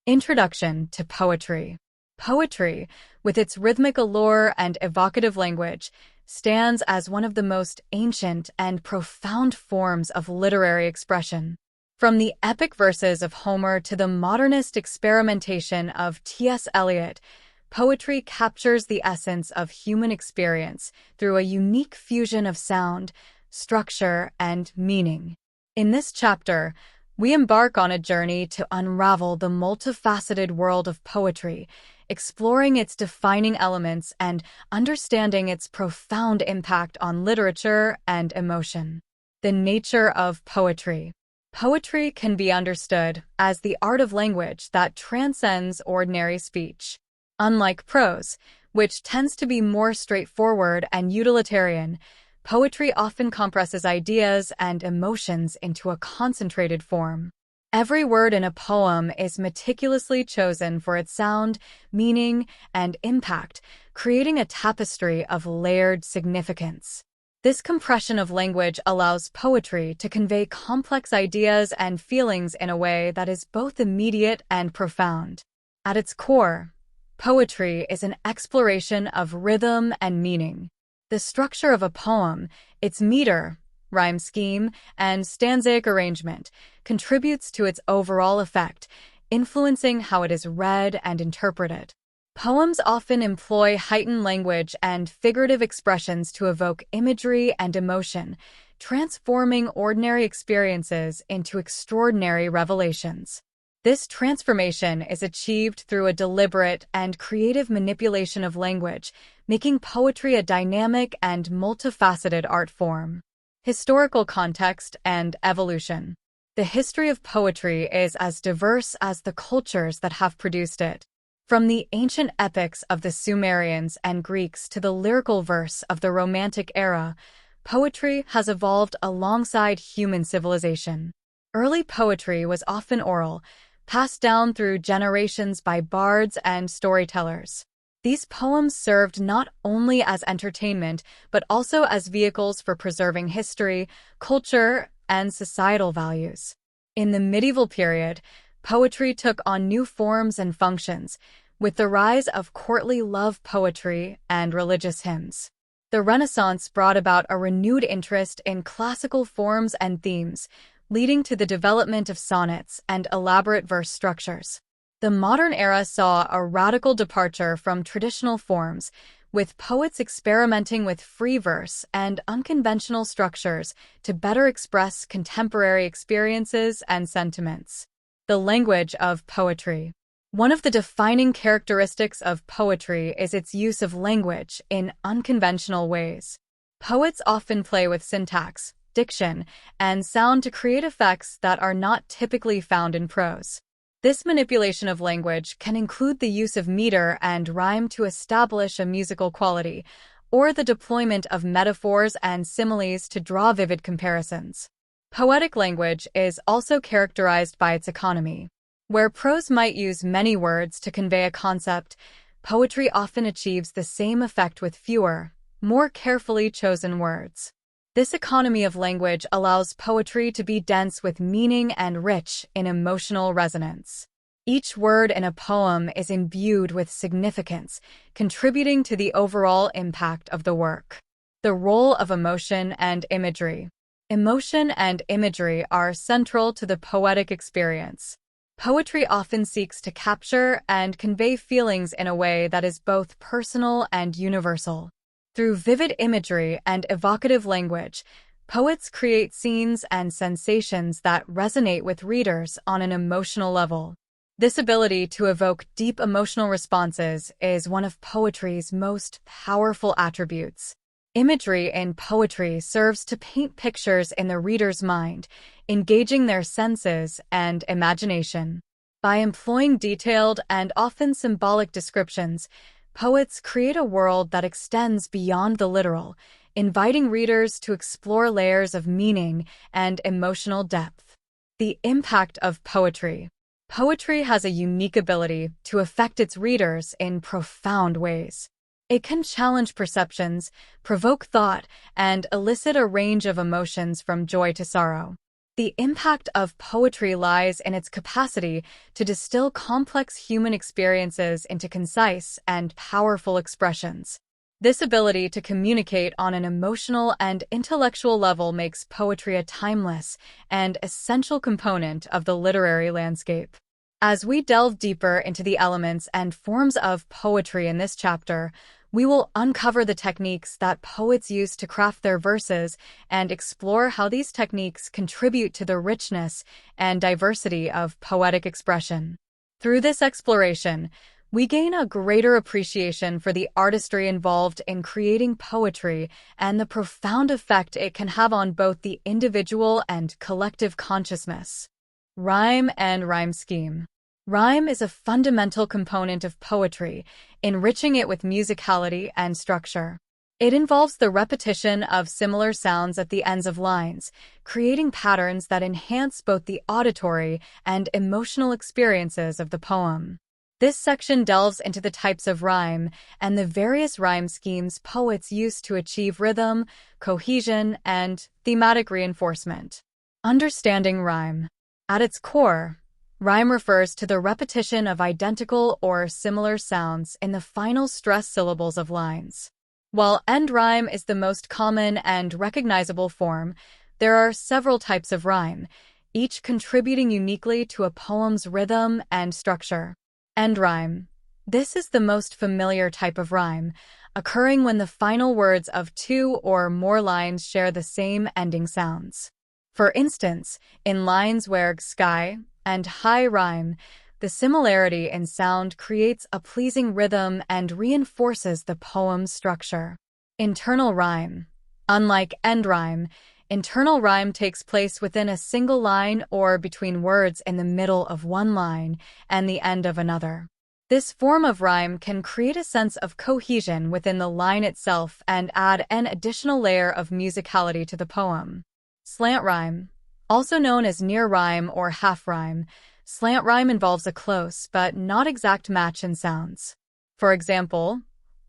Introduction to Poetry. Poetry, with its rhythmic allure and evocative language, stands as one of the most ancient and profound forms of literary expression. From the epic verses of Homer to the modernist experimentation of T.S. Eliot, poetry captures the essence of human experience through a unique fusion of sound, structure, and meaning. In this chapter, we embark on a journey to unravel the multifaceted world of poetry, exploring its defining elements and understanding its profound impact on literature and emotion. The nature of poetry. Poetry can be understood as the art of language that transcends ordinary speech. Unlike prose, which tends to be more straightforward and utilitarian, poetry often compresses ideas and emotions into a concentrated form. Every word in a poem is meticulously chosen for its sound, meaning, and impact, creating a tapestry of layered significance. This compression of language allows poetry to convey complex ideas and feelings in a way that is both immediate and profound. At its core, poetry is an exploration of rhythm and meaning. The structure of a poem, its meter, rhyme scheme, and stanzaic arrangement contributes to its overall effect, influencing how it is read and interpreted. Poems often employ heightened language and figurative expressions to evoke imagery and emotion, transforming ordinary experiences into extraordinary revelations. This transformation is achieved through a deliberate and creative manipulation of language, making poetry a dynamic and multifaceted art form. Historical context and evolution. The history of poetry is as diverse as the cultures that have produced it. From the ancient epics of the Sumerians and Greeks to the lyrical verse of the Romantic era, poetry has evolved alongside human civilization. Early poetry was often oral, passed down through generations by bards and storytellers. These poems served not only as entertainment, but also as vehicles for preserving history, culture, and societal values. In the medieval period, poetry took on new forms and functions, with the rise of courtly love poetry and religious hymns. The Renaissance brought about a renewed interest in classical forms and themes, leading to the development of sonnets and elaborate verse structures. The modern era saw a radical departure from traditional forms, with poets experimenting with free verse and unconventional structures to better express contemporary experiences and sentiments. The language of poetry. One of the defining characteristics of poetry is its use of language in unconventional ways. Poets often play with syntax, diction, and sound to create effects that are not typically found in prose. This manipulation of language can include the use of meter and rhyme to establish a musical quality, or the deployment of metaphors and similes to draw vivid comparisons. Poetic language is also characterized by its economy. Where prose might use many words to convey a concept, poetry often achieves the same effect with fewer, more carefully chosen words. This economy of language allows poetry to be dense with meaning and rich in emotional resonance. Each word in a poem is imbued with significance, contributing to the overall impact of the work. The role of emotion and imagery. Emotion and imagery are central to the poetic experience. Poetry often seeks to capture and convey feelings in a way that is both personal and universal. Through vivid imagery and evocative language, poets create scenes and sensations that resonate with readers on an emotional level. This ability to evoke deep emotional responses is one of poetry's most powerful attributes. Imagery in poetry serves to paint pictures in the reader's mind, engaging their senses and imagination. By employing detailed and often symbolic descriptions, poets create a world that extends beyond the literal, inviting readers to explore layers of meaning and emotional depth. The impact of poetry. Poetry has a unique ability to affect its readers in profound ways. It can challenge perceptions, provoke thought, and elicit a range of emotions from joy to sorrow. The impact of poetry lies in its capacity to distill complex human experiences into concise and powerful expressions. This ability to communicate on an emotional and intellectual level makes poetry a timeless and essential component of the literary landscape. As we delve deeper into the elements and forms of poetry in this chapter, we will uncover the techniques that poets use to craft their verses and explore how these techniques contribute to the richness and diversity of poetic expression. Through this exploration, we gain a greater appreciation for the artistry involved in creating poetry and the profound effect it can have on both the individual and collective consciousness. Rhyme and rhyme scheme. Rhyme is a fundamental component of poetry, enriching it with musicality and structure. It involves the repetition of similar sounds at the ends of lines, creating patterns that enhance both the auditory and emotional experiences of the poem. This section delves into the types of rhyme and the various rhyme schemes poets use to achieve rhythm, cohesion, and thematic reinforcement. Understanding rhyme. At its core, rhyme refers to the repetition of identical or similar sounds in the final stressed syllables of lines. While end rhyme is the most common and recognizable form, there are several types of rhyme, each contributing uniquely to a poem's rhythm and structure. End rhyme. This is the most familiar type of rhyme, occurring when the final words of two or more lines share the same ending sounds. For instance, in lines where sky and high rhyme, the similarity in sound creates a pleasing rhythm and reinforces the poem's structure. Internal rhyme. Unlike end rhyme, internal rhyme takes place within a single line or between words in the middle of one line and the end of another. This form of rhyme can create a sense of cohesion within the line itself and add an additional layer of musicality to the poem. Slant rhyme. Also known as near rhyme or half rhyme, slant rhyme involves a close but not exact match in sounds. For example,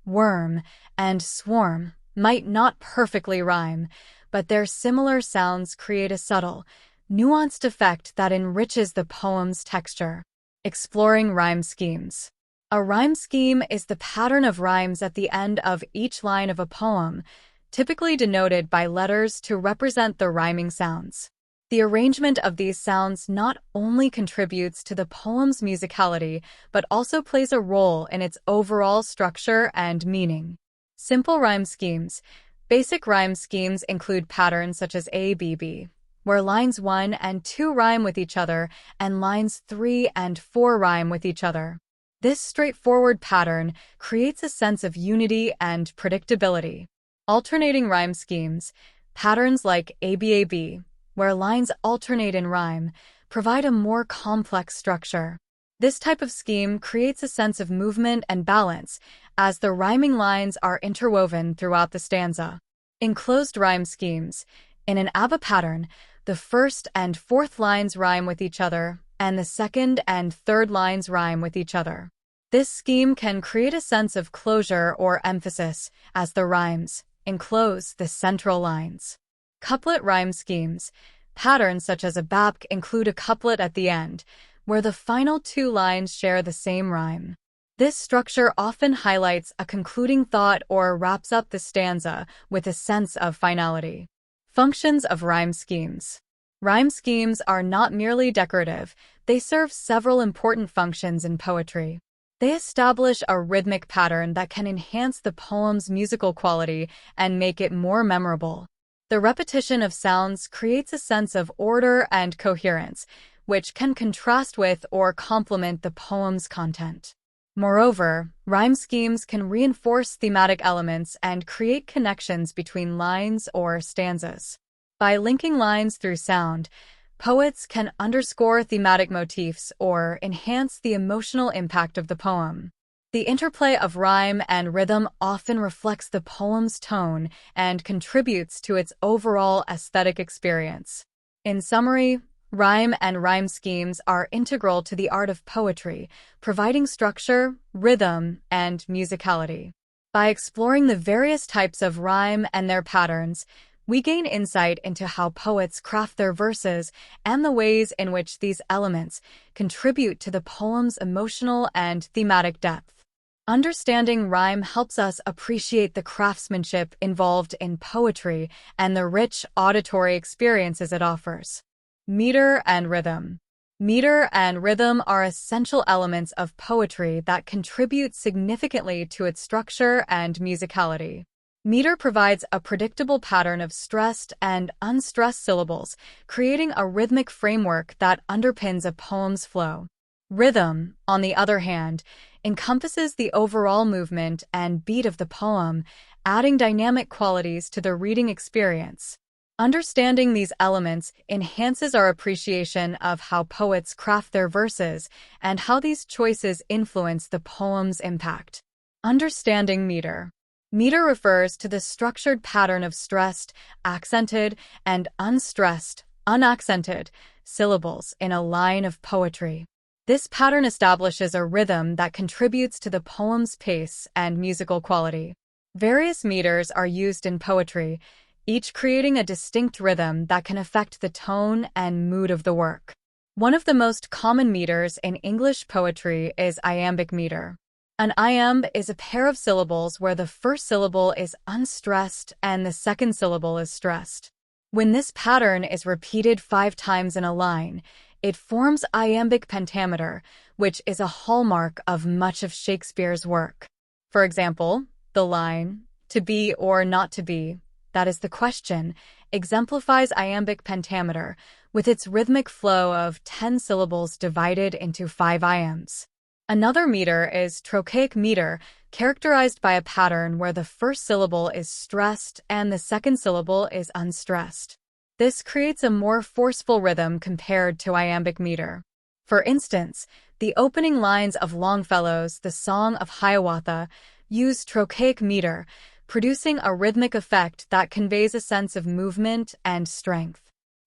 worm and swarm might not perfectly rhyme, but their similar sounds create a subtle, nuanced effect that enriches the poem's texture. Exploring rhyme schemes. A rhyme scheme is the pattern of rhymes at the end of each line of a poem, typically denoted by letters to represent the rhyming sounds. The arrangement of these sounds not only contributes to the poem's musicality, but also plays a role in its overall structure and meaning. Simple rhyme schemes. Basic rhyme schemes include patterns such as ABB, where lines 1 and 2 rhyme with each other and lines 3 and 4 rhyme with each other. This straightforward pattern creates a sense of unity and predictability. Alternating rhyme schemes. Patterns like ABAB, where lines alternate in rhyme, provide a more complex structure. This type of scheme creates a sense of movement and balance as the rhyming lines are interwoven throughout the stanza. Enclosed rhyme schemes. In an ABBA pattern, the first and fourth lines rhyme with each other, and the second and third lines rhyme with each other. This scheme can create a sense of closure or emphasis as the rhymes enclose the central lines. Couplet rhyme schemes. Patterns such as a BAP include a couplet at the end, where the final two lines share the same rhyme. This structure often highlights a concluding thought or wraps up the stanza with a sense of finality. Functions of rhyme schemes. Rhyme schemes are not merely decorative, they serve several important functions in poetry. They establish a rhythmic pattern that can enhance the poem's musical quality and make it more memorable. The repetition of sounds creates a sense of order and coherence, which can contrast with or complement the poem's content. Moreover, rhyme schemes can reinforce thematic elements and create connections between lines or stanzas. By linking lines through sound, poets can underscore thematic motifs or enhance the emotional impact of the poem. The interplay of rhyme and rhythm often reflects the poem's tone and contributes to its overall aesthetic experience. In summary, rhyme and rhyme schemes are integral to the art of poetry, providing structure, rhythm, and musicality. By exploring the various types of rhyme and their patterns, We gain insight into how poets craft their verses and the ways in which these elements contribute to the poem's emotional and thematic depth. Understanding rhyme helps us appreciate the craftsmanship involved in poetry and the rich auditory experiences it offers. Meter and rhythm. Meter and rhythm are essential elements of poetry that contribute significantly to its structure and musicality. Meter provides a predictable pattern of stressed and unstressed syllables, creating a rhythmic framework that underpins a poem's flow. Rhythm, on the other hand, encompasses the overall movement and beat of the poem, adding dynamic qualities to the reading experience. Understanding these elements enhances our appreciation of how poets craft their verses and how these choices influence the poem's impact. Understanding meter. Meter refers to the structured pattern of stressed, accented, and unstressed, unaccented syllables in a line of poetry. This pattern establishes a rhythm that contributes to the poem's pace and musical quality. Various meters are used in poetry, each creating a distinct rhythm that can affect the tone and mood of the work. One of the most common meters in English poetry is iambic meter. An iamb is a pair of syllables where the first syllable is unstressed and the second syllable is stressed. When this pattern is repeated 5 times in a line, it forms iambic pentameter, which is a hallmark of much of Shakespeare's work. For example, the line, "to be or not to be," that is the question, exemplifies iambic pentameter, with its rhythmic flow of 10 syllables divided into 5 iambs. Another meter is trochaic meter, characterized by a pattern where the first syllable is stressed and the second syllable is unstressed. This creates a more forceful rhythm compared to iambic meter. For instance, the opening lines of Longfellow's The Song of Hiawatha use trochaic meter, producing a rhythmic effect that conveys a sense of movement and strength.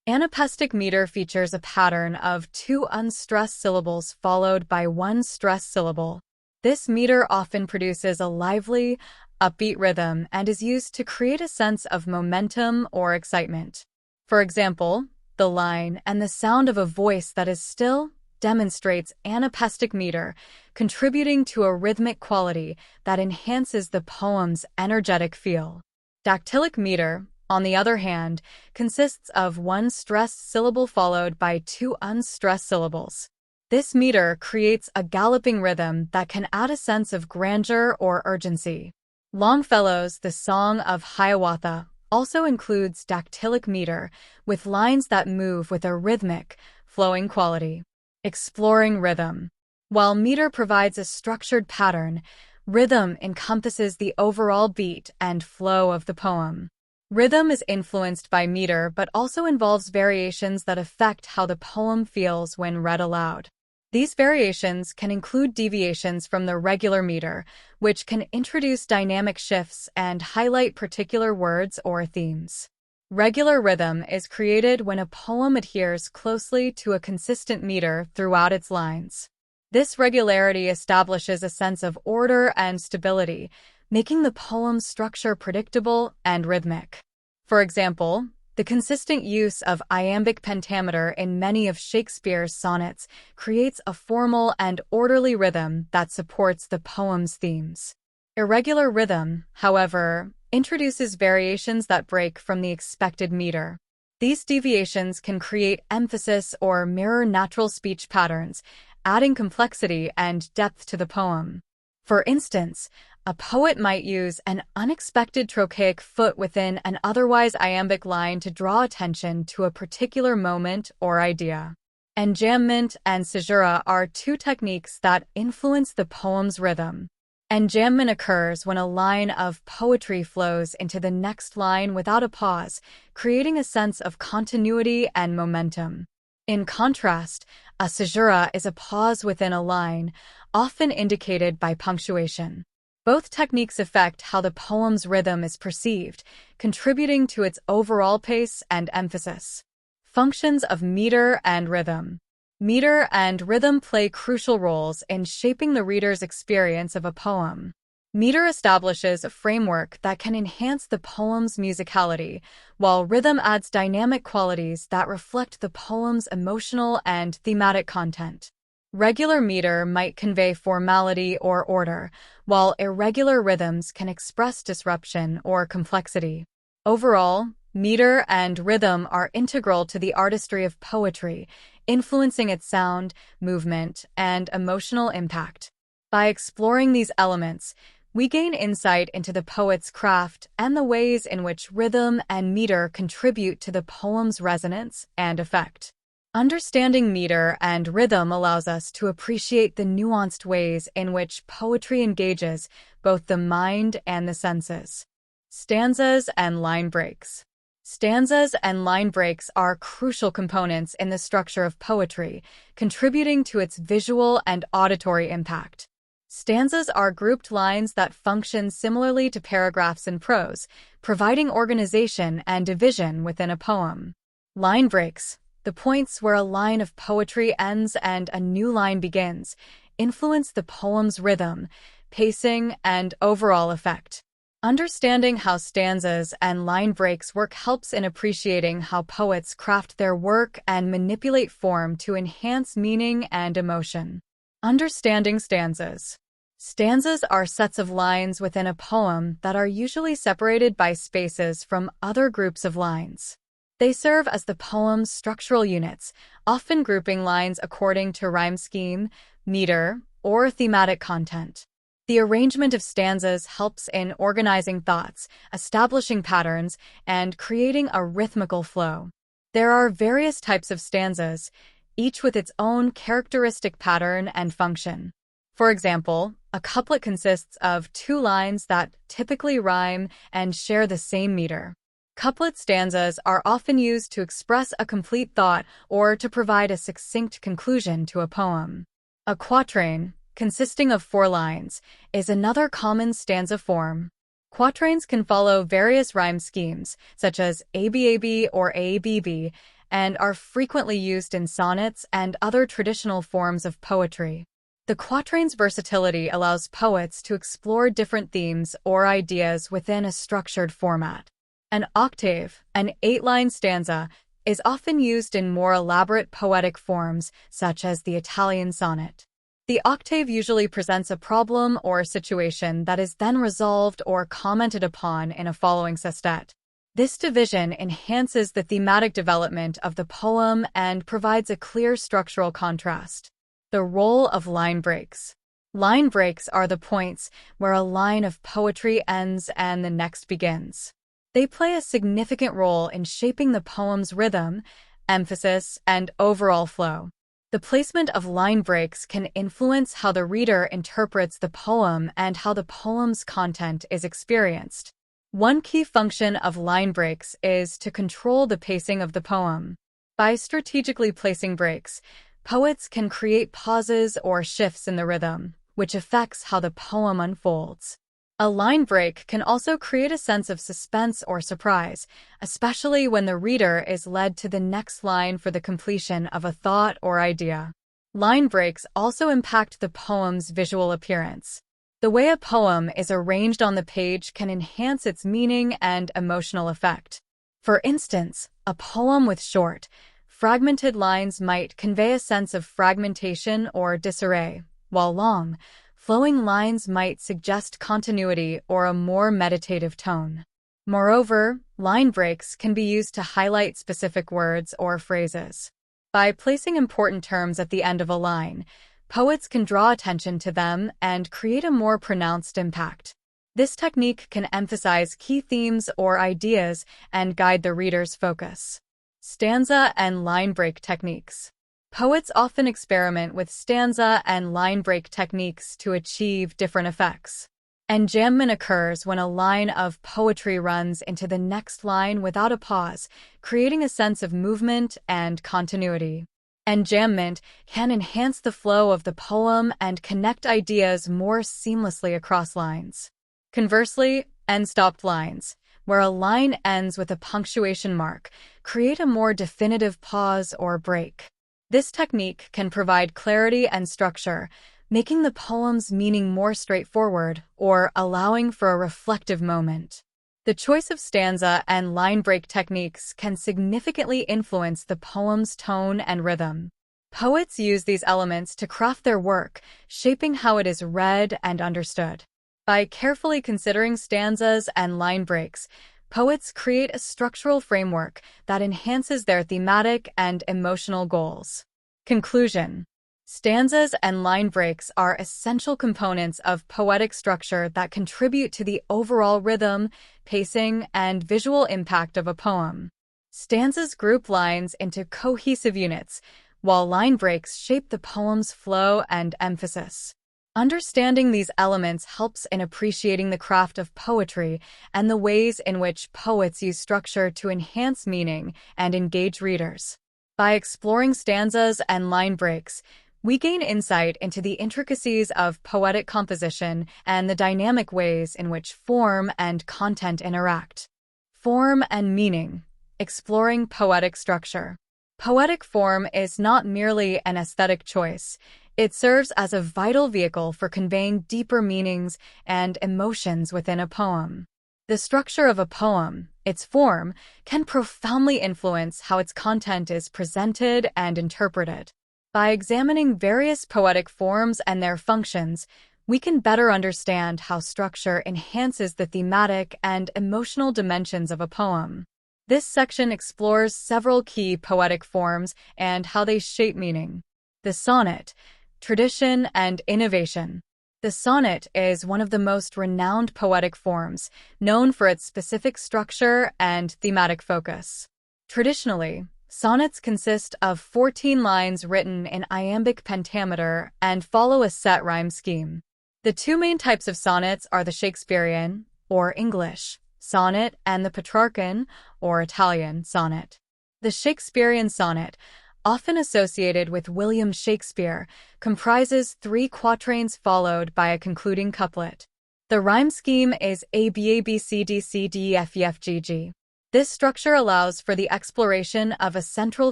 Anapestic meter features a pattern of 2 unstressed syllables followed by 1 stressed syllable. This meter often produces a lively, upbeat rhythm and is used to create a sense of momentum or excitement. For example, the line, "and the sound of a voice that is still," demonstrates anapestic meter, contributing to a rhythmic quality that enhances the poem's energetic feel. Dactylic meter, on the other hand, consists of 1 stressed syllable followed by 2 unstressed syllables. This meter creates a galloping rhythm that can add a sense of grandeur or urgency. Longfellow's The Song of Hiawatha also includes dactylic meter, with lines that move with a rhythmic, flowing quality. Exploring rhythm. While meter provides a structured pattern, rhythm encompasses the overall beat and flow of the poem. Rhythm is influenced by meter but also involves variations that affect how the poem feels when read aloud. These variations can include deviations from the regular meter, which can introduce dynamic shifts and highlight particular words or themes. Regular rhythm is created when a poem adheres closely to a consistent meter throughout its lines. This regularity establishes a sense of order and stability, making the poem's structure predictable and rhythmic. For example, the consistent use of iambic pentameter in many of Shakespeare's sonnets creates a formal and orderly rhythm that supports the poem's themes. Irregular rhythm, however, introduces variations that break from the expected meter. These deviations can create emphasis or mirror natural speech patterns, adding complexity and depth to the poem. For instance, a poet might use an unexpected trochaic foot within an otherwise iambic line to draw attention to a particular moment or idea. Enjambment and caesura are 2 techniques that influence the poem's rhythm. Enjambment occurs when a line of poetry flows into the next line without a pause, creating a sense of continuity and momentum. In contrast, a caesura is a pause within a line, often indicated by punctuation. Both techniques affect how the poem's rhythm is perceived, contributing to its overall pace and emphasis. Functions of meter and rhythm. Meter and rhythm play crucial roles in shaping the reader's experience of a poem. Meter establishes a framework that can enhance the poem's musicality, while rhythm adds dynamic qualities that reflect the poem's emotional and thematic content. Regular meter might convey formality or order, while irregular rhythms can express disruption or complexity. Overall, meter and rhythm are integral to the artistry of poetry, influencing its sound, movement, and emotional impact. By exploring these elements, we gain insight into the poet's craft and the ways in which rhythm and meter contribute to the poem's resonance and effect. Understanding meter and rhythm allows us to appreciate the nuanced ways in which poetry engages both the mind and the senses. Stanzas and line breaks. Stanzas and line breaks are crucial components in the structure of poetry, contributing to its visual and auditory impact. Stanzas are grouped lines that function similarly to paragraphs in prose, providing organization and division within a poem. Line breaks, the points where a line of poetry ends and a new line begins, influence the poem's rhythm, pacing, and overall effect. Understanding how stanzas and line breaks work helps in appreciating how poets craft their work and manipulate form to enhance meaning and emotion. Understanding stanzas. Stanzas are sets of lines within a poem that are usually separated by spaces from other groups of lines. They serve as the poem's structural units, often grouping lines according to rhyme scheme, meter, or thematic content. The arrangement of stanzas helps in organizing thoughts, establishing patterns, and creating a rhythmical flow. There are various types of stanzas, each with its own characteristic pattern and function. For example, a couplet consists of two lines that typically rhyme and share the same meter. Couplet stanzas are often used to express a complete thought or to provide a succinct conclusion to a poem. A quatrain, consisting of 4 lines, is another common stanza form. Quatrains can follow various rhyme schemes, such as ABAB or ABB, and are frequently used in sonnets and other traditional forms of poetry. The quatrain's versatility allows poets to explore different themes or ideas within a structured format. An octave, an 8-line stanza, is often used in more elaborate poetic forms, such as the Italian sonnet. The octave usually presents a problem or situation that is then resolved or commented upon in a following sestet. This division enhances the thematic development of the poem and provides a clear structural contrast. The role of line breaks. Line breaks are the points where a line of poetry ends and the next begins. They play a significant role in shaping the poem's rhythm, emphasis, and overall flow. The placement of line breaks can influence how the reader interprets the poem and how the poem's content is experienced. One key function of line breaks is to control the pacing of the poem. By strategically placing breaks, poets can create pauses or shifts in the rhythm, which affects how the poem unfolds. A line break can also create a sense of suspense or surprise, especially when the reader is led to the next line for the completion of a thought or idea. Line breaks also impact the poem's visual appearance. The way a poem is arranged on the page can enhance its meaning and emotional effect. For instance, a poem with short, fragmented lines might convey a sense of fragmentation or disarray, while long, flowing lines might suggest continuity or a more meditative tone. Moreover, line breaks can be used to highlight specific words or phrases. By placing important terms at the end of a line, poets can draw attention to them and create a more pronounced impact. This technique can emphasize key themes or ideas and guide the reader's focus. Stanza and line break techniques. Poets often experiment with stanza and line break techniques to achieve different effects. Enjambment occurs when a line of poetry runs into the next line without a pause, creating a sense of movement and continuity. Enjambment can enhance the flow of the poem and connect ideas more seamlessly across lines. Conversely, end-stopped lines, where a line ends with a punctuation mark, create a more definitive pause or break. This technique can provide clarity and structure, making the poem's meaning more straightforward or allowing for a reflective moment. The choice of stanza and line break techniques can significantly influence the poem's tone and rhythm. Poets use these elements to craft their work, shaping how it is read and understood. By carefully considering stanzas and line breaks, poets create a structural framework that enhances their thematic and emotional goals. Conclusion. Stanzas and line breaks are essential components of poetic structure that contribute to the overall rhythm, pacing, and visual impact of a poem. Stanzas group lines into cohesive units, while line breaks shape the poem's flow and emphasis. Understanding these elements helps in appreciating the craft of poetry and the ways in which poets use structure to enhance meaning and engage readers. By exploring stanzas and line breaks, we gain insight into the intricacies of poetic composition and the dynamic ways in which form and content interact. Form and meaning. Exploring poetic structure. Poetic form is not merely an aesthetic choice. It serves as a vital vehicle for conveying deeper meanings and emotions within a poem. The structure of a poem, its form, can profoundly influence how its content is presented and interpreted. By examining various poetic forms and their functions, we can better understand how structure enhances the thematic and emotional dimensions of a poem. This section explores several key poetic forms and how they shape meaning. The sonnet, tradition and innovation. The sonnet is one of the most renowned poetic forms, known for its specific structure and thematic focus. Traditionally, sonnets consist of 14 lines written in iambic pentameter and follow a set rhyme scheme. The two main types of sonnets are the Shakespearean, or English, sonnet and the Petrarchan, or Italian, sonnet. The Shakespearean sonnet, often associated with William Shakespeare, comprises 3 quatrains followed by a concluding couplet. The rhyme scheme is A B A B C D C D E F E F G G. This structure allows for the exploration of a central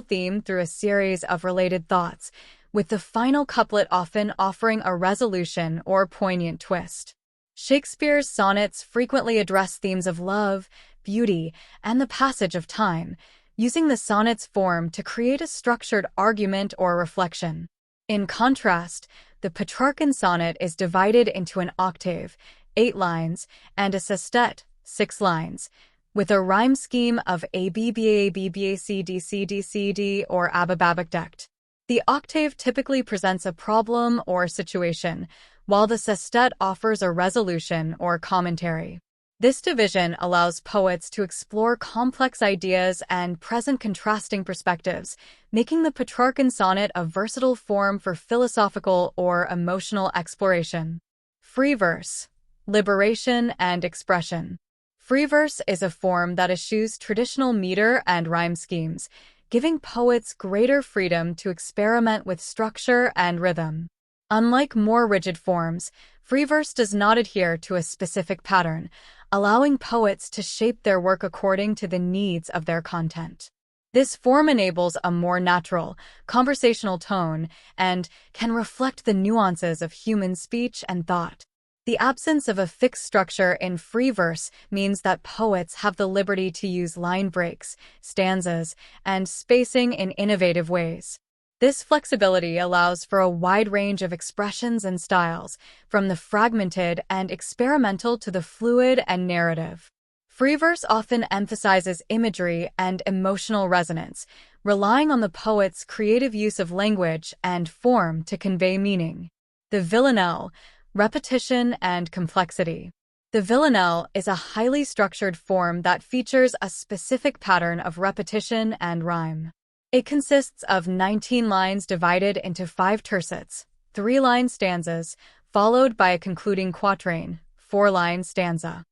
theme through a series of related thoughts, with the final couplet often offering a resolution or poignant twist. Shakespeare's sonnets frequently address themes of love, beauty, and the passage of time, using the sonnet's form to create a structured argument or reflection. In contrast, the Petrarchan sonnet is divided into an octave, 8 lines, and a sestet, 6 lines, with a rhyme scheme of A B B A B B A C D C D C D or Abababakdekt. The octave typically presents a problem or situation, while the sestet offers a resolution or commentary. This division allows poets to explore complex ideas and present contrasting perspectives, making the Petrarchan sonnet a versatile form for philosophical or emotional exploration. Free verse, liberation and expression. Free verse is a form that eschews traditional meter and rhyme schemes, giving poets greater freedom to experiment with structure and rhythm. Unlike more rigid forms, free verse does not adhere to a specific pattern, allowing poets to shape their work according to the needs of their content. This form enables a more natural, conversational tone and can reflect the nuances of human speech and thought. The absence of a fixed structure in free verse means that poets have the liberty to use line breaks, stanzas, and spacing in innovative ways. This flexibility allows for a wide range of expressions and styles, from the fragmented and experimental to the fluid and narrative. Free verse often emphasizes imagery and emotional resonance, relying on the poet's creative use of language and form to convey meaning. The villanelle, repetition and complexity. The villanelle is a highly structured form that features a specific pattern of repetition and rhyme. It consists of 19 lines divided into 5 tercets, 3-line stanzas, followed by a concluding quatrain, 4-line stanza.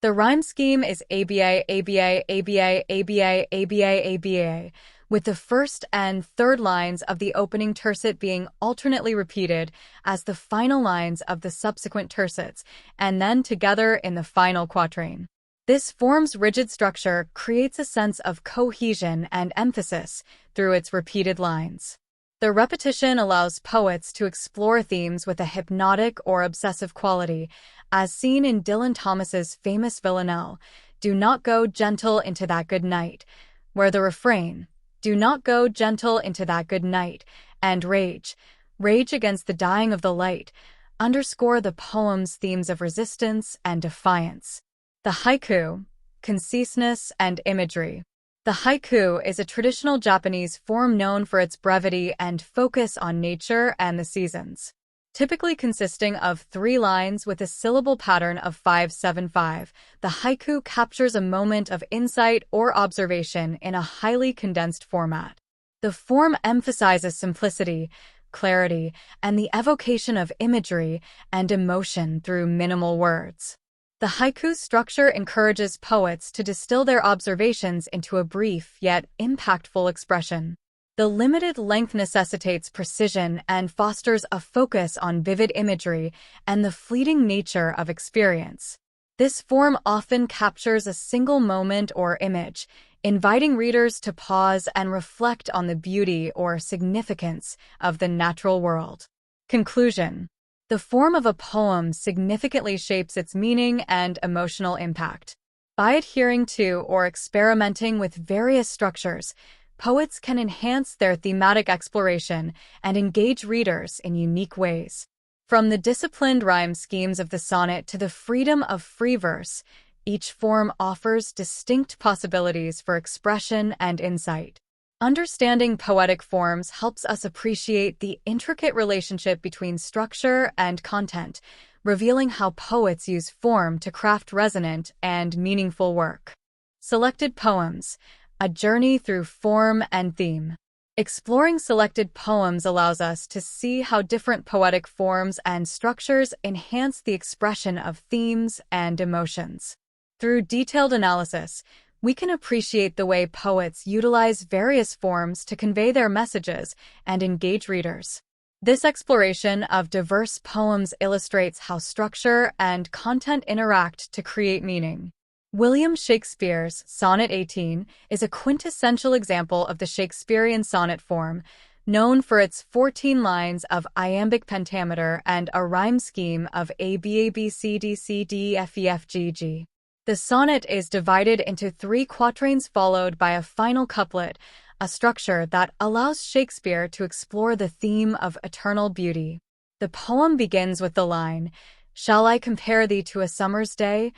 The rhyme scheme is ABA, ABA, ABA, ABA, ABA, ABA, with the first and third lines of the opening tercet being alternately repeated as the final lines of the subsequent tercets, and then together in the final quatrain. This form's rigid structure creates a sense of cohesion and emphasis through its repeated lines. The repetition allows poets to explore themes with a hypnotic or obsessive quality, as seen in Dylan Thomas's famous villanelle, "Do not go gentle into that good night," where the refrain, "Do not go gentle into that good night," and "Rage, rage against the dying of the light," underscore the poem's themes of resistance and defiance. The haiku, conciseness and imagery. The haiku is a traditional Japanese form known for its brevity and focus on nature and the seasons. Typically consisting of 3 lines with a syllable pattern of 5-7-5, the haiku captures a moment of insight or observation in a highly condensed format. The form emphasizes simplicity, clarity, and the evocation of imagery and emotion through minimal words. The haiku's structure encourages poets to distill their observations into a brief yet impactful expression. The limited length necessitates precision and fosters a focus on vivid imagery and the fleeting nature of experience. This form often captures a single moment or image, inviting readers to pause and reflect on the beauty or significance of the natural world. Conclusion. The form of a poem significantly shapes its meaning and emotional impact. By adhering to or experimenting with various structures, poets can enhance their thematic exploration and engage readers in unique ways. From the disciplined rhyme schemes of the sonnet to the freedom of free verse, each form offers distinct possibilities for expression and insight. Understanding poetic forms helps us appreciate the intricate relationship between structure and content, revealing how poets use form to craft resonant and meaningful work. Selected poems, a journey through form and theme. Exploring selected poems allows us to see how different poetic forms and structures enhance the expression of themes and emotions. Through detailed analysis, we can appreciate the way poets utilize various forms to convey their messages and engage readers. This exploration of diverse poems illustrates how structure and content interact to create meaning. William Shakespeare's Sonnet 18 is a quintessential example of the Shakespearean sonnet form, known for its 14 lines of iambic pentameter and a rhyme scheme of ABABCDCDEFEFGG. The sonnet is divided into 3 quatrains followed by a final couplet, a structure that allows Shakespeare to explore the theme of eternal beauty. The poem begins with the line, "Shall I compare thee to a summer's day?"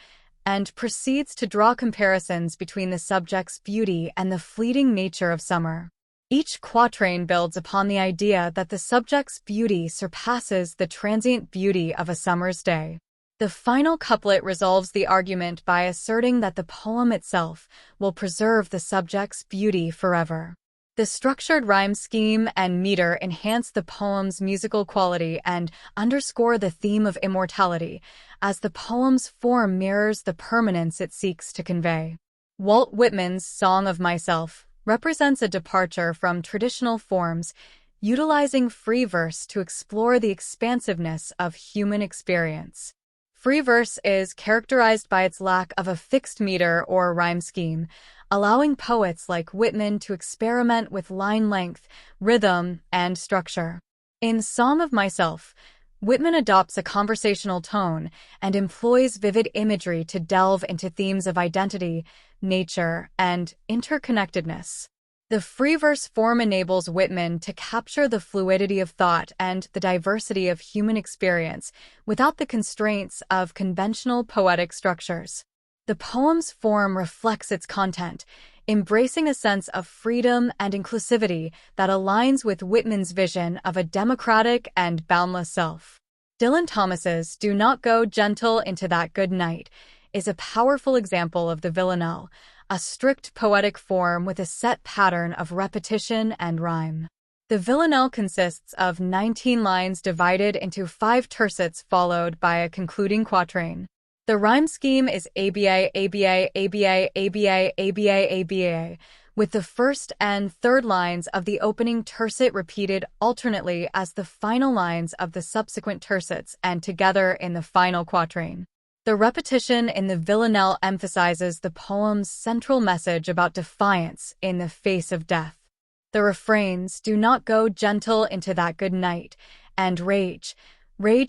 and proceeds to draw comparisons between the subject's beauty and the fleeting nature of summer. Each quatrain builds upon the idea that the subject's beauty surpasses the transient beauty of a summer's day. The final couplet resolves the argument by asserting that the poem itself will preserve the subject's beauty forever. The structured rhyme scheme and meter enhance the poem's musical quality and underscore the theme of immortality, as the poem's form mirrors the permanence it seeks to convey. Walt Whitman's Song of Myself represents a departure from traditional forms, utilizing free verse to explore the expansiveness of human experience. Free verse is characterized by its lack of a fixed meter or rhyme scheme, allowing poets like Whitman to experiment with line length, rhythm, and structure. In Song of Myself, Whitman adopts a conversational tone and employs vivid imagery to delve into themes of identity, nature, and interconnectedness. The free verse form enables Whitman to capture the fluidity of thought and the diversity of human experience without the constraints of conventional poetic structures. The poem's form reflects its content, embracing a sense of freedom and inclusivity that aligns with Whitman's vision of a democratic and boundless self. Dylan Thomas's "Do Not Go Gentle into That Good Night" is a powerful example of the villanelle, a strict poetic form with a set pattern of repetition and rhyme. The villanelle consists of 19 lines divided into 5 tercets followed by a concluding quatrain. The rhyme scheme is ABA, ABA, ABA, ABA, ABA, ABA, with the first and third lines of the opening tercet repeated alternately as the final lines of the subsequent tercets and together in the final quatrain. The repetition in the villanelle emphasizes the poem's central message about defiance in the face of death. The refrains, "Do not go gentle into that good night," and "Rage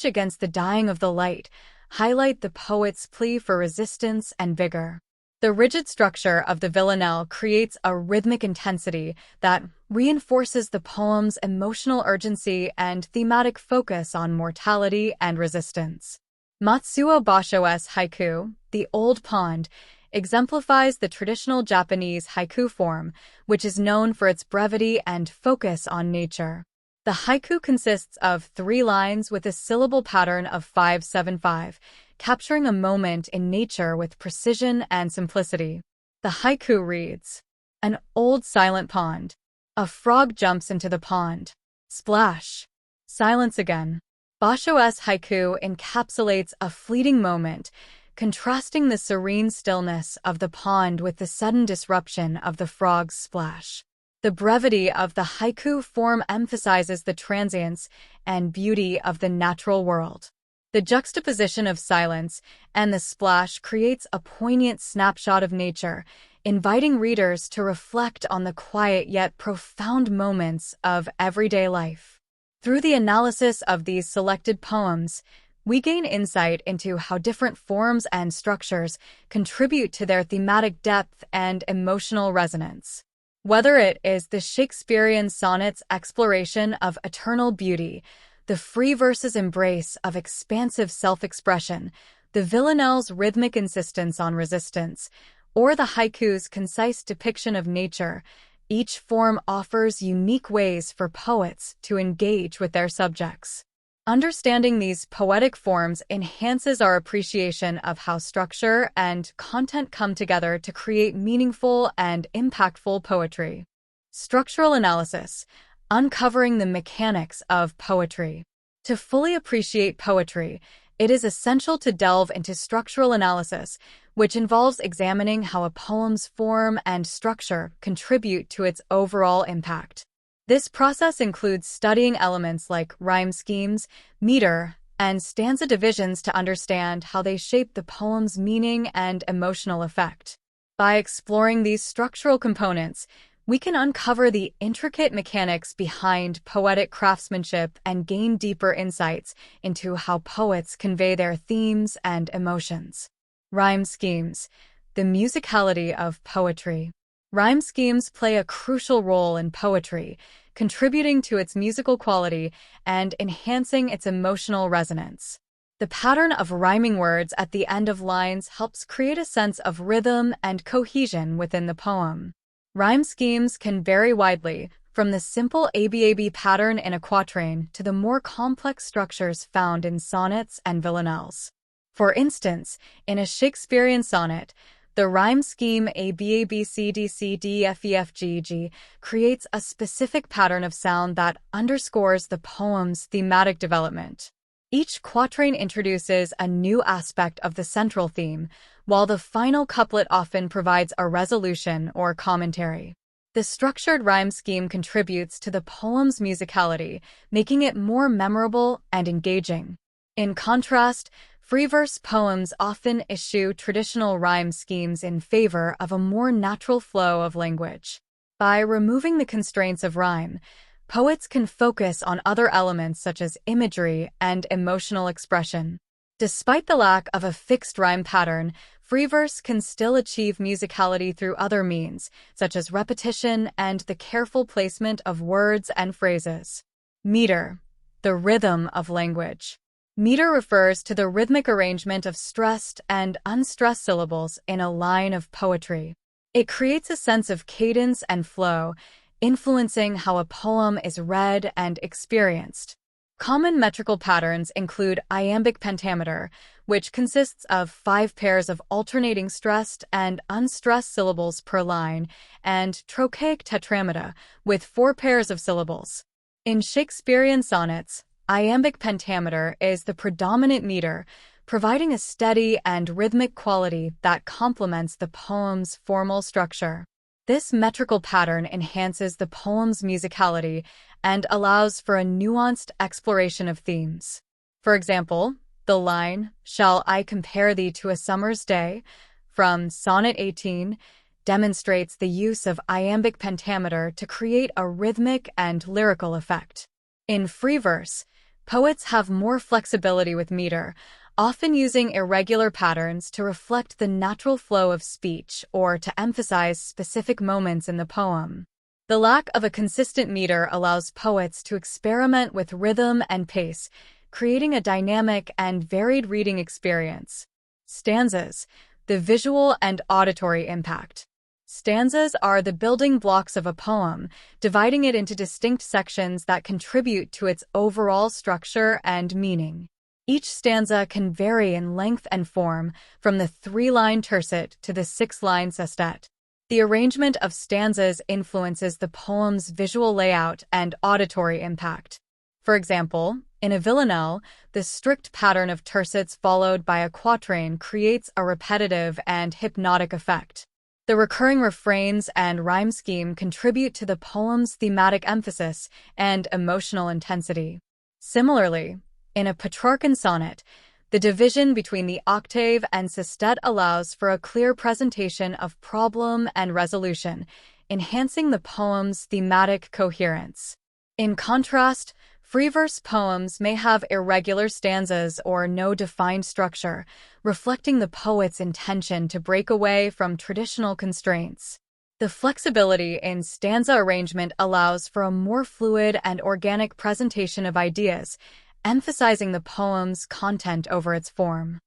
against the dying of the light," highlight the poet's plea for resistance and vigor. The rigid structure of the villanelle creates a rhythmic intensity that reinforces the poem's emotional urgency and thematic focus on mortality and resistance. Matsuo Basho's haiku, "The Old Pond," exemplifies the traditional Japanese haiku form, which is known for its brevity and focus on nature. The haiku consists of 3 lines with a syllable pattern of 5-7-5, capturing a moment in nature with precision and simplicity. The haiku reads, "An old silent pond. A frog jumps into the pond. Splash. Silence again." Basho's haiku encapsulates a fleeting moment, contrasting the serene stillness of the pond with the sudden disruption of the frog's splash. The brevity of the haiku form emphasizes the transience and beauty of the natural world. The juxtaposition of silence and the splash creates a poignant snapshot of nature, inviting readers to reflect on the quiet yet profound moments of everyday life. Through the analysis of these selected poems, we gain insight into how different forms and structures contribute to their thematic depth and emotional resonance. Whether it is the Shakespearean sonnet's exploration of eternal beauty, the free verse's embrace of expansive self-expression, the villanelle's rhythmic insistence on resistance, or the haiku's concise depiction of nature, each form offers unique ways for poets to engage with their subjects. Understanding these poetic forms enhances our appreciation of how structure and content come together to create meaningful and impactful poetry. Structural analysis, uncovering the mechanics of poetry. To fully appreciate poetry, it is essential to delve into structural analysis, which involves examining how a poem's form and structure contribute to its overall impact. This process includes studying elements like rhyme schemes, meter, and stanza divisions to understand how they shape the poem's meaning and emotional effect. By exploring these structural components, we can uncover the intricate mechanics behind poetic craftsmanship and gain deeper insights into how poets convey their themes and emotions. Rhyme schemes, the musicality of poetry. Rhyme schemes play a crucial role in poetry, contributing to its musical quality and enhancing its emotional resonance. The pattern of rhyming words at the end of lines helps create a sense of rhythm and cohesion within the poem. Rhyme schemes can vary widely, from the simple ABAB pattern in a quatrain to the more complex structures found in sonnets and villanelles. For instance, in a Shakespearean sonnet, the rhyme scheme ABABCDCDFEFGG creates a specific pattern of sound that underscores the poem's thematic development. Each quatrain introduces a new aspect of the central theme, while the final couplet often provides a resolution or commentary. The structured rhyme scheme contributes to the poem's musicality, making it more memorable and engaging. In contrast, free verse poems often eschew traditional rhyme schemes in favor of a more natural flow of language. By removing the constraints of rhyme, poets can focus on other elements such as imagery and emotional expression. Despite the lack of a fixed rhyme pattern, free verse can still achieve musicality through other means, such as repetition and the careful placement of words and phrases. Meter, the rhythm of language. Meter refers to the rhythmic arrangement of stressed and unstressed syllables in a line of poetry. It creates a sense of cadence and flow, influencing how a poem is read and experienced. Common metrical patterns include iambic pentameter, which consists of 5 pairs of alternating stressed and unstressed syllables per line, and trochaic tetrameter, with 4 pairs of syllables. In Shakespearean sonnets, iambic pentameter is the predominant meter, providing a steady and rhythmic quality that complements the poem's formal structure. This metrical pattern enhances the poem's musicality and allows for a nuanced exploration of themes. For example, the line, "Shall I compare thee to a summer's day?" from Sonnet 18, demonstrates the use of iambic pentameter to create a rhythmic and lyrical effect. In free verse, poets have more flexibility with meter, often using irregular patterns to reflect the natural flow of speech or to emphasize specific moments in the poem. The lack of a consistent meter allows poets to experiment with rhythm and pace, creating a dynamic and varied reading experience. Stanzas, the visual and auditory impact. Stanzas are the building blocks of a poem, dividing it into distinct sections that contribute to its overall structure and meaning. Each stanza can vary in length and form, from the 3-line tercet to the 6-line sestet. The arrangement of stanzas influences the poem's visual layout and auditory impact. For example, in a villanelle, the strict pattern of tercets followed by a quatrain creates a repetitive and hypnotic effect. The recurring refrains and rhyme scheme contribute to the poem's thematic emphasis and emotional intensity. Similarly, in a Petrarchan sonnet, the division between the octave and sestet allows for a clear presentation of problem and resolution, enhancing the poem's thematic coherence. In contrast, free verse poems may have irregular stanzas or no defined structure, reflecting the poet's intention to break away from traditional constraints. The flexibility in stanza arrangement allows for a more fluid and organic presentation of ideas, emphasizing the poem's content over its form.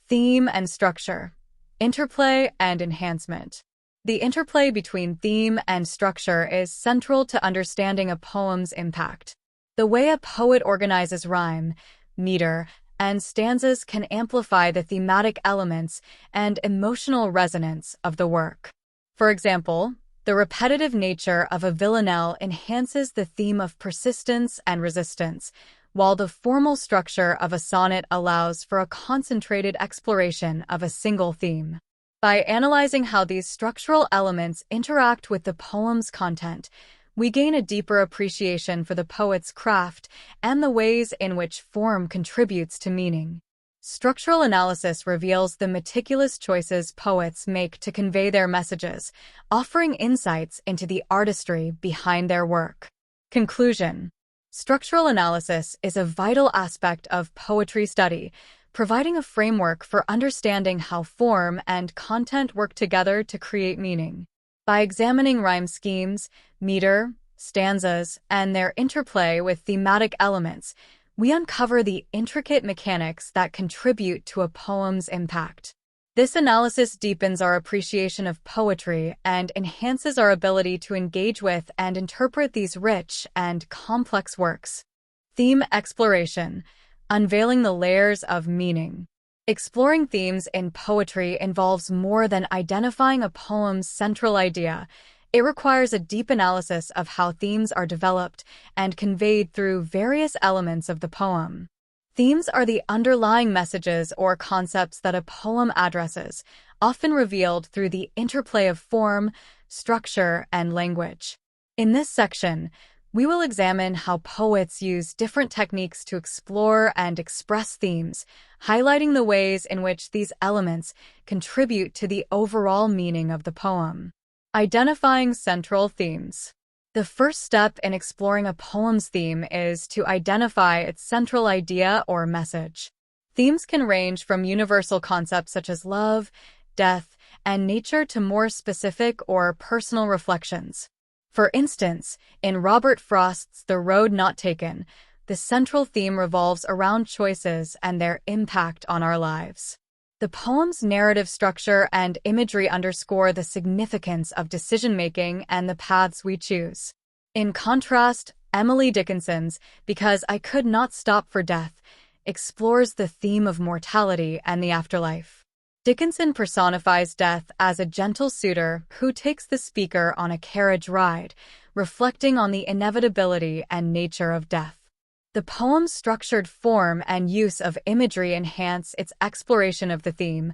Theme and structure. Interplay and enhancement. The interplay between theme and structure is central to understanding a poem's impact. The way a poet organizes rhyme, meter, and stanzas can amplify the thematic elements and emotional resonance of the work. For example, the repetitive nature of a villanelle enhances the theme of persistence and resistance, while the formal structure of a sonnet allows for a concentrated exploration of a single theme. By analyzing how these structural elements interact with the poem's content, we gain a deeper appreciation for the poet's craft and the ways in which form contributes to meaning. Structural analysis reveals the meticulous choices poets make to convey their messages, offering insights into the artistry behind their work. Conclusion. Structural analysis is a vital aspect of poetry study, providing a framework for understanding how form and content work together to create meaning. By examining rhyme schemes, meter, stanzas, and their interplay with thematic elements, we uncover the intricate mechanics that contribute to a poem's impact. This analysis deepens our appreciation of poetry and enhances our ability to engage with and interpret these rich and complex works. Theme exploration, unveiling the layers of meaning. Exploring themes in poetry involves more than identifying a poem's central idea. It requires a deep analysis of how themes are developed and conveyed through various elements of the poem. Themes are the underlying messages or concepts that a poem addresses, often revealed through the interplay of form, structure, and language. In this section, we will examine how poets use different techniques to explore and express themes, highlighting the ways in which these elements contribute to the overall meaning of the poem. Identifying central themes. The first step in exploring a poem's theme is to identify its central idea or message. Themes can range from universal concepts such as love, death, and nature to more specific or personal reflections. For instance, in Robert Frost's The Road Not Taken, the central theme revolves around choices and their impact on our lives. The poem's narrative structure and imagery underscore the significance of decision-making and the paths we choose. In contrast, Emily Dickinson's Because I Could Not Stop for Death explores the theme of mortality and the afterlife. Dickinson personifies death as a gentle suitor who takes the speaker on a carriage ride, reflecting on the inevitability and nature of death. The poem's structured form and use of imagery enhance its exploration of the theme,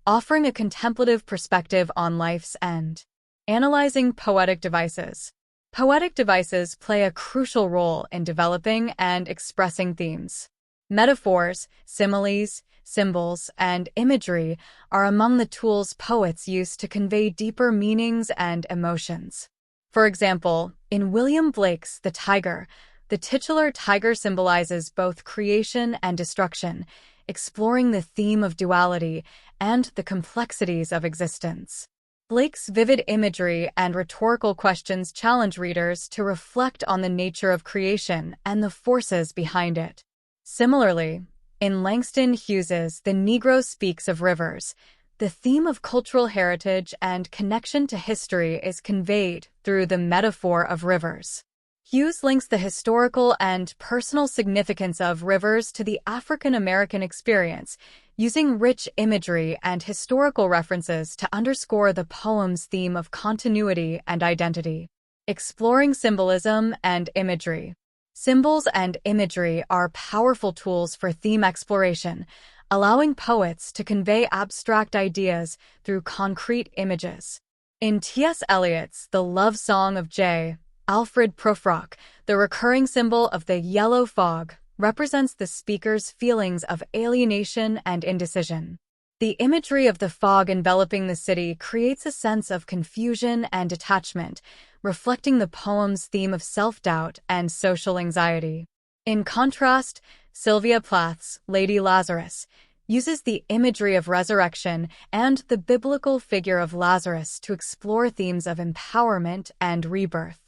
offering a contemplative perspective on life's end. Analyzing poetic devices. Poetic devices play a crucial role in developing and expressing themes. Metaphors, similes, symbols, and imagery are among the tools poets use to convey deeper meanings and emotions. For example, in William Blake's The Tiger, the titular tiger symbolizes both creation and destruction, exploring the theme of duality and the complexities of existence. Blake's vivid imagery and rhetorical questions challenge readers to reflect on the nature of creation and the forces behind it. Similarly, in Langston Hughes's The Negro Speaks of Rivers, the theme of cultural heritage and connection to history is conveyed through the metaphor of rivers. Hughes links the historical and personal significance of rivers to the African American experience, using rich imagery and historical references to underscore the poem's theme of continuity and identity. Exploring symbolism and imagery. Symbols and imagery are powerful tools for theme exploration, allowing poets to convey abstract ideas through concrete images. In T.S. Eliot's The Love Song of J. Alfred Prufrock, the recurring symbol of the yellow fog represents the speaker's feelings of alienation and indecision. The imagery of the fog enveloping the city creates a sense of confusion and detachment, reflecting the poem's theme of self-doubt and social anxiety. In contrast, Sylvia Plath's Lady Lazarus uses the imagery of resurrection and the biblical figure of Lazarus to explore themes of empowerment and rebirth.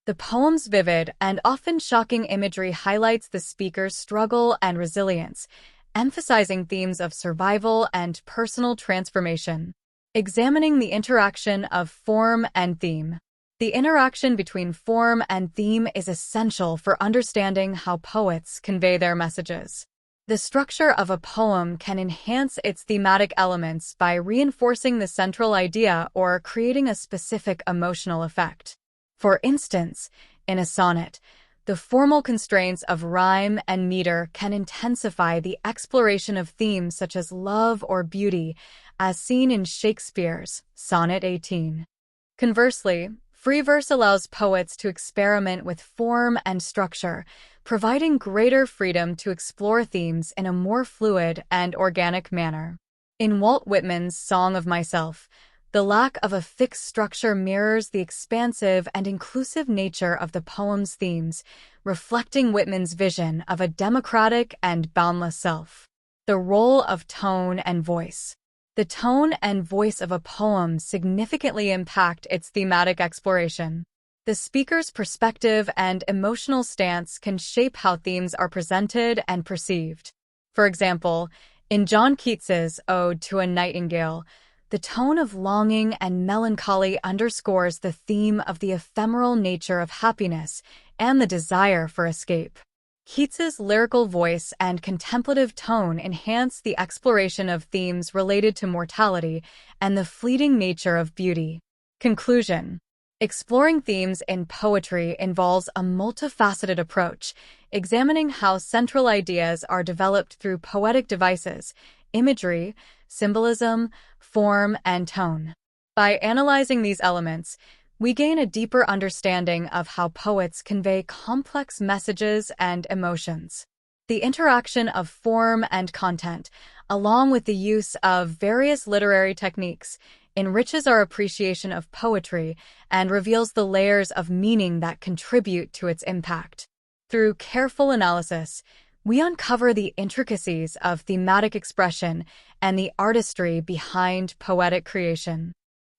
The poem's vivid and often shocking imagery highlights the speaker's struggle and resilience, emphasizing themes of survival and personal transformation. Examining the interaction of form and theme. The interaction between form and theme is essential for understanding how poets convey their messages. The structure of a poem can enhance its thematic elements by reinforcing the central idea or creating a specific emotional effect. For instance, in a sonnet, the formal constraints of rhyme and meter can intensify the exploration of themes such as love or beauty, as seen in Shakespeare's Sonnet 18. Conversely, free verse allows poets to experiment with form and structure, providing greater freedom to explore themes in a more fluid and organic manner. In Walt Whitman's Song of Myself, the lack of a fixed structure mirrors the expansive and inclusive nature of the poem's themes, reflecting Whitman's vision of a democratic and boundless self. The role of tone and voice. The tone and voice of a poem significantly impact its thematic exploration. The speaker's perspective and emotional stance can shape how themes are presented and perceived. For example, in John Keats's Ode to a Nightingale, the tone of longing and melancholy underscores the theme of the ephemeral nature of happiness and the desire for escape. Keats's lyrical voice and contemplative tone enhance the exploration of themes related to mortality and the fleeting nature of beauty. Conclusion. Exploring themes in poetry involves a multifaceted approach, examining how central ideas are developed through poetic devices, imagery, symbolism, form, and tone. By analyzing these elements, we gain a deeper understanding of how poets convey complex messages and emotions. The interaction of form and content, along with the use of various literary techniques, enriches our appreciation of poetry and reveals the layers of meaning that contribute to its impact. Through careful analysis, we uncover the intricacies of thematic expression and the artistry behind poetic creation.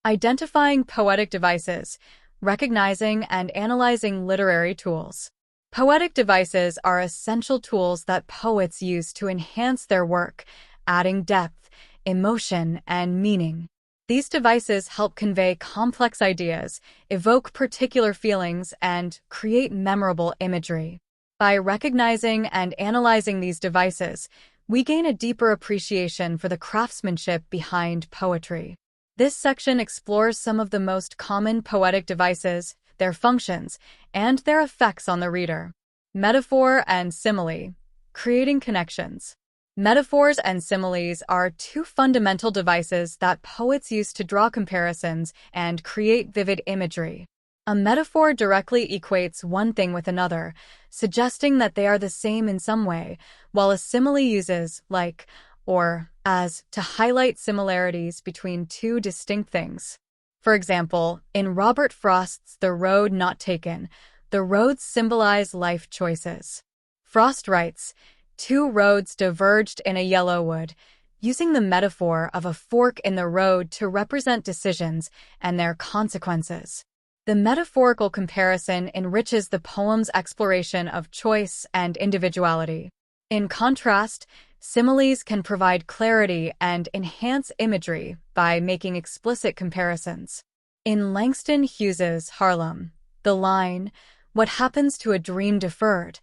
Identifying poetic devices, recognizing and analyzing literary tools. Poetic devices are essential tools that poets use to enhance their work, adding depth, emotion, and meaning. These devices help convey complex ideas, evoke particular feelings, and create memorable imagery. By recognizing and analyzing these devices, we gain a deeper appreciation for the craftsmanship behind poetry. This section explores some of the most common poetic devices, their functions, and their effects on the reader. Metaphor and simile. Creating connections. Metaphors and similes are two fundamental devices that poets use to draw comparisons and create vivid imagery. A metaphor directly equates one thing with another, suggesting that they are the same in some way, while a simile uses like or as to highlight similarities between two distinct things. For example, in Robert Frost's The Road Not Taken, the roads symbolize life choices. Frost writes, "Two roads diverged in a yellow wood," using the metaphor of a fork in the road to represent decisions and their consequences. The metaphorical comparison enriches the poem's exploration of choice and individuality. In contrast, similes can provide clarity and enhance imagery by making explicit comparisons. In Langston Hughes's Harlem, the line, "What happens to a dream deferred?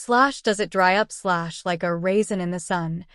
Does it dry up like a raisin in the sun?"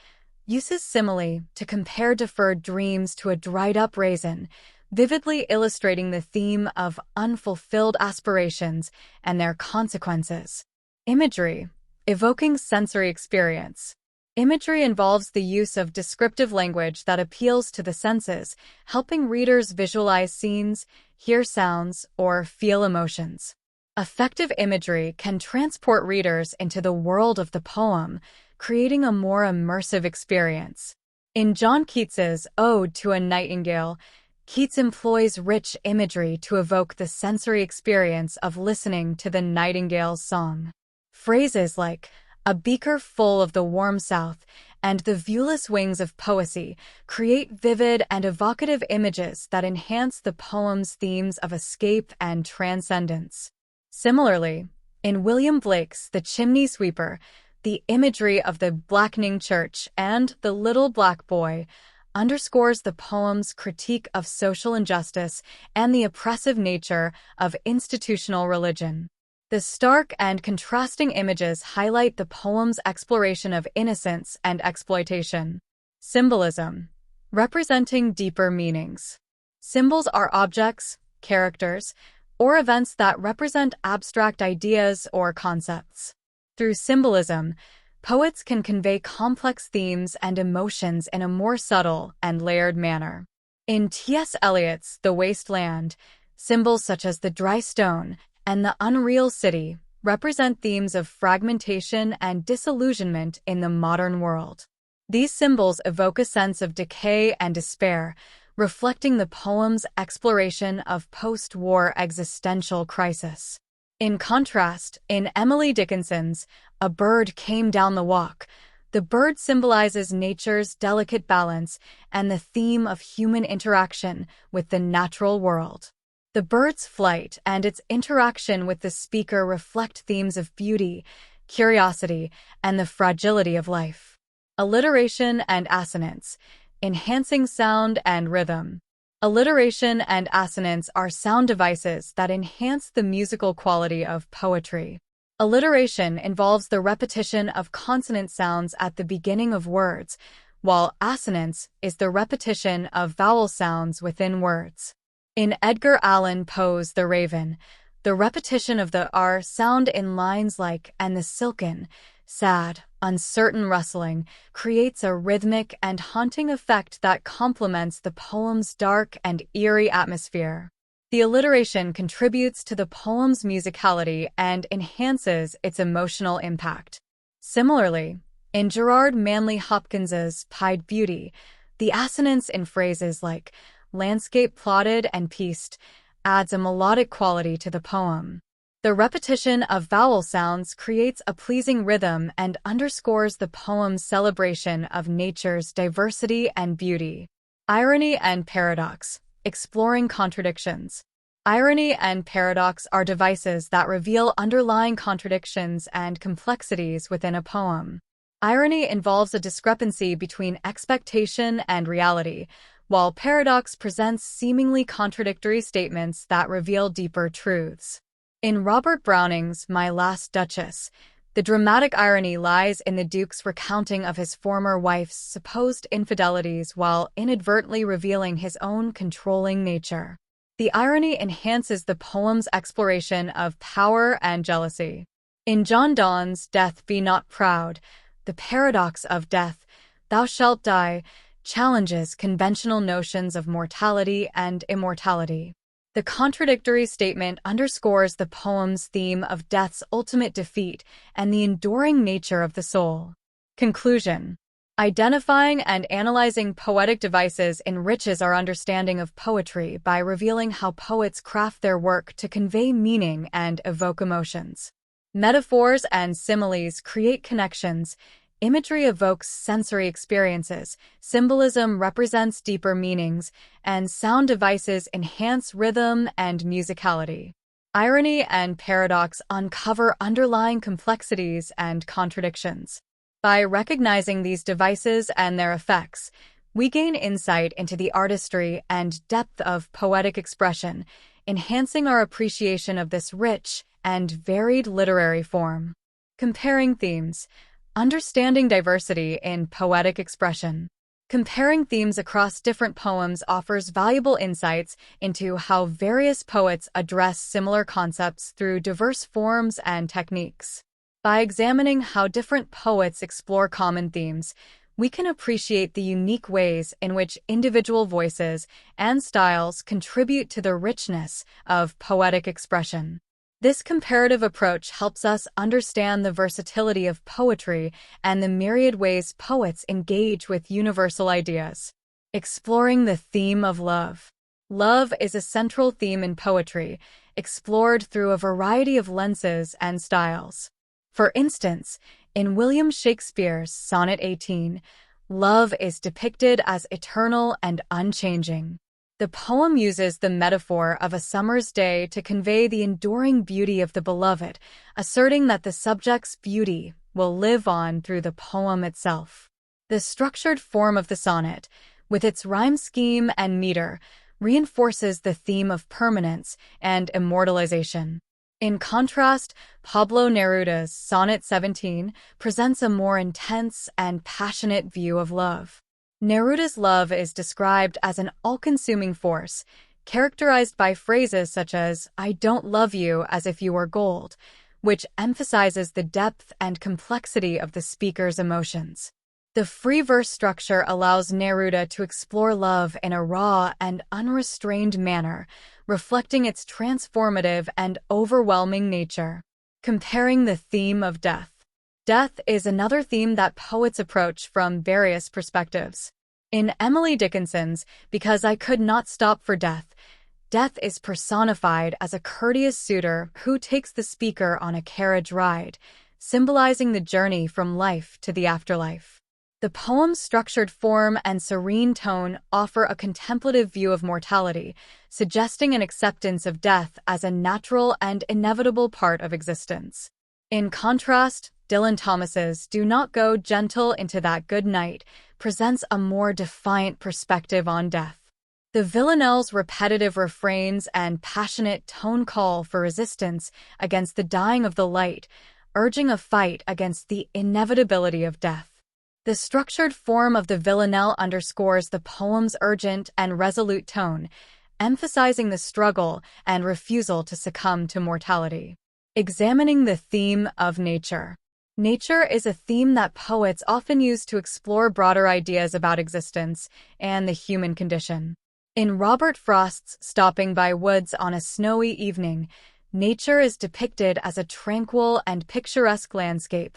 uses simile to compare deferred dreams to a dried-up raisin, vividly illustrating the theme of unfulfilled aspirations and their consequences. Imagery, evoking sensory experience. Imagery involves the use of descriptive language that appeals to the senses, helping readers visualize scenes, hear sounds, or feel emotions. Effective imagery can transport readers into the world of the poem, creating a more immersive experience. In John Keats's Ode to a Nightingale, Keats employs rich imagery to evoke the sensory experience of listening to the nightingale's song. Phrases like "a beaker full of the warm south" and "the viewless wings of poesy" create vivid and evocative images that enhance the poem's themes of escape and transcendence. Similarly, in William Blake's The Chimney Sweeper, the imagery of the blackening church and the little black boy underscores the poem's critique of social injustice and the oppressive nature of institutional religion. The stark and contrasting images highlight the poem's exploration of innocence and exploitation. Symbolism, representing deeper meanings. Symbols are objects, characters, or events that represent abstract ideas or concepts. Through symbolism, poets can convey complex themes and emotions in a more subtle and layered manner. In T.S. Eliot's The Waste Land, symbols such as the dry stone and the unreal city represent themes of fragmentation and disillusionment in the modern world. These symbols evoke a sense of decay and despair, reflecting the poem's exploration of post-war existential crisis. In contrast, in Emily Dickinson's A Bird Came Down the Walk, the bird symbolizes nature's delicate balance and the theme of human interaction with the natural world. The bird's flight and its interaction with the speaker reflect themes of beauty, curiosity, and the fragility of life. Alliteration and assonance, enhancing sound and rhythm. Alliteration and assonance are sound devices that enhance the musical quality of poetry. Alliteration involves the repetition of consonant sounds at the beginning of words, while assonance is the repetition of vowel sounds within words. In Edgar Allan Poe's The Raven, the repetition of the R sound in lines like "and the silken, sad, uncertain rustling" creates a rhythmic and haunting effect that complements the poem's dark and eerie atmosphere. The alliteration contributes to the poem's musicality and enhances its emotional impact. Similarly, in Gerard Manley Hopkins's Pied Beauty, the assonance in phrases like "landscape plotted and pieced" adds a melodic quality to the poem. The repetition of vowel sounds creates a pleasing rhythm and underscores the poem's celebration of nature's diversity and beauty. Irony and paradox, exploring contradictions. Irony and paradox are devices that reveal underlying contradictions and complexities within a poem. Irony involves a discrepancy between expectation and reality, while paradox presents seemingly contradictory statements that reveal deeper truths. In Robert Browning's My Last Duchess, the dramatic irony lies in the Duke's recounting of his former wife's supposed infidelities while inadvertently revealing his own controlling nature. The irony enhances the poem's exploration of power and jealousy. In John Donne's Death Be Not Proud, the paradox of death, "thou shalt die," challenges conventional notions of mortality and immortality. The contradictory statement underscores the poem's theme of death's ultimate defeat and the enduring nature of the soul. Conclusion. Identifying and analyzing poetic devices enriches our understanding of poetry by revealing how poets craft their work to convey meaning and evoke emotions. Metaphors and similes create connections. Imagery evokes sensory experiences, symbolism represents deeper meanings, and sound devices enhance rhythm and musicality. Irony and paradox uncover underlying complexities and contradictions. By recognizing these devices and their effects, we gain insight into the artistry and depth of poetic expression, enhancing our appreciation of this rich and varied literary form. Comparing themes. Understanding diversity in poetic expression. Comparing themes across different poems offers valuable insights into how various poets address similar concepts through diverse forms and techniques. By examining how different poets explore common themes, we can appreciate the unique ways in which individual voices and styles contribute to the richness of poetic expression. This comparative approach helps us understand the versatility of poetry and the myriad ways poets engage with universal ideas. Exploring the theme of love. Love is a central theme in poetry, explored through a variety of lenses and styles. For instance, in William Shakespeare's Sonnet 18, love is depicted as eternal and unchanging. The poem uses the metaphor of a summer's day to convey the enduring beauty of the beloved, asserting that the subject's beauty will live on through the poem itself. The structured form of the sonnet, with its rhyme scheme and meter, reinforces the theme of permanence and immortalization. In contrast, Pablo Neruda's Sonnet 17 presents a more intense and passionate view of love. Neruda's love is described as an all-consuming force, characterized by phrases such as, "I don't love you as if you were gold," which emphasizes the depth and complexity of the speaker's emotions. The free verse structure allows Neruda to explore love in a raw and unrestrained manner, reflecting its transformative and overwhelming nature. Comparing the theme of death. Death is another theme that poets approach from various perspectives. In Emily Dickinson's Because I Could Not Stop for Death, death is personified as a courteous suitor who takes the speaker on a carriage ride, symbolizing the journey from life to the afterlife. The poem's structured form and serene tone offer a contemplative view of mortality, suggesting an acceptance of death as a natural and inevitable part of existence. In contrast, Dylan Thomas's Do Not Go Gentle Into That Good Night presents a more defiant perspective on death. The villanelle's repetitive refrains and passionate tone call for resistance against the dying of the light, urging a fight against the inevitability of death. The structured form of the villanelle underscores the poem's urgent and resolute tone, emphasizing the struggle and refusal to succumb to mortality. Examining the theme of nature. Nature is a theme that poets often use to explore broader ideas about existence and the human condition. In Robert Frost's Stopping by Woods on a Snowy Evening, nature is depicted as a tranquil and picturesque landscape,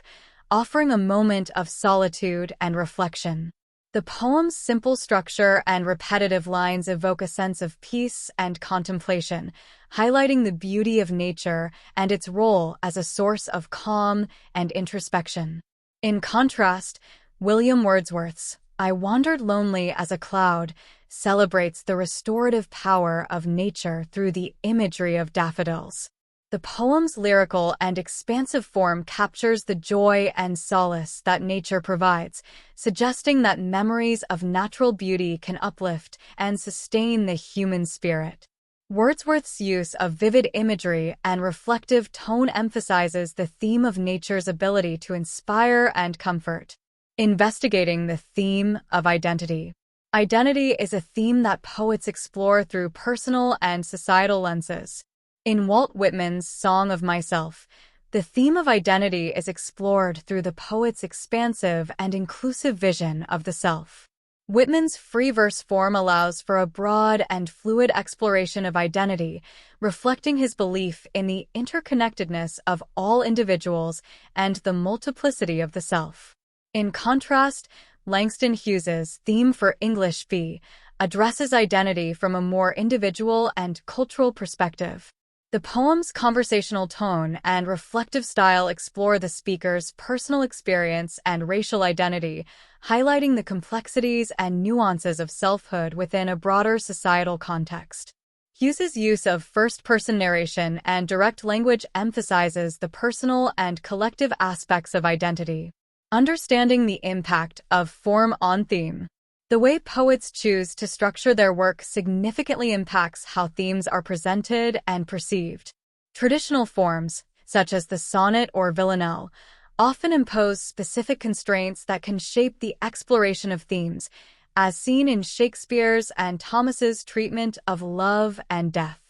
offering a moment of solitude and reflection. The poem's simple structure and repetitive lines evoke a sense of peace and contemplation, highlighting the beauty of nature and its role as a source of calm and introspection. In contrast, William Wordsworth's I Wandered Lonely as a Cloud celebrates the restorative power of nature through the imagery of daffodils. The poem's lyrical and expansive form captures the joy and solace that nature provides, suggesting that memories of natural beauty can uplift and sustain the human spirit. Wordsworth's use of vivid imagery and reflective tone emphasizes the theme of nature's ability to inspire and comfort. Investigating the theme of identity. Identity is a theme that poets explore through personal and societal lenses. In Walt Whitman's Song of Myself, the theme of identity is explored through the poet's expansive and inclusive vision of the self. Whitman's free verse form allows for a broad and fluid exploration of identity, reflecting his belief in the interconnectedness of all individuals and the multiplicity of the self. In contrast, Langston Hughes's theme for English fee addresses identity from a more individual and cultural perspective. The poem's conversational tone and reflective style explore the speaker's personal experience and racial identity, highlighting the complexities and nuances of selfhood within a broader societal context. Hughes's use of first-person narration and direct language emphasizes the personal and collective aspects of identity. Understanding the impact of form on theme. The way poets choose to structure their work significantly impacts how themes are presented and perceived. Traditional forms, such as the sonnet or villanelle, often impose specific constraints that can shape the exploration of themes, as seen in Shakespeare's and Thomas's treatment of love and death.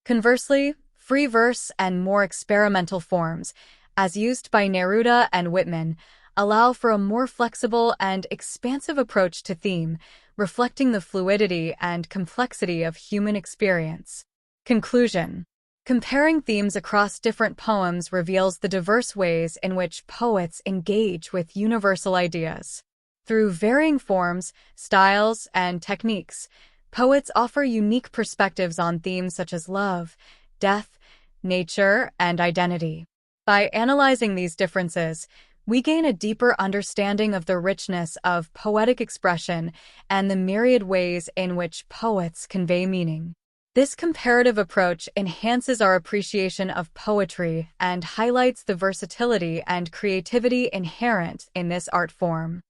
Conversely, free verse and more experimental forms, as used by Neruda and Whitman, allow for a more flexible and expansive approach to theme, reflecting the fluidity and complexity of human experience. Conclusion. Comparing themes across different poems reveals the diverse ways in which poets engage with universal ideas. Through varying forms, styles, and techniques, poets offer unique perspectives on themes such as love, death, nature, and identity. By analyzing these differences, we gain a deeper understanding of the richness of poetic expression and the myriad ways in which poets convey meaning. This comparative approach enhances our appreciation of poetry and highlights the versatility and creativity inherent in this art form.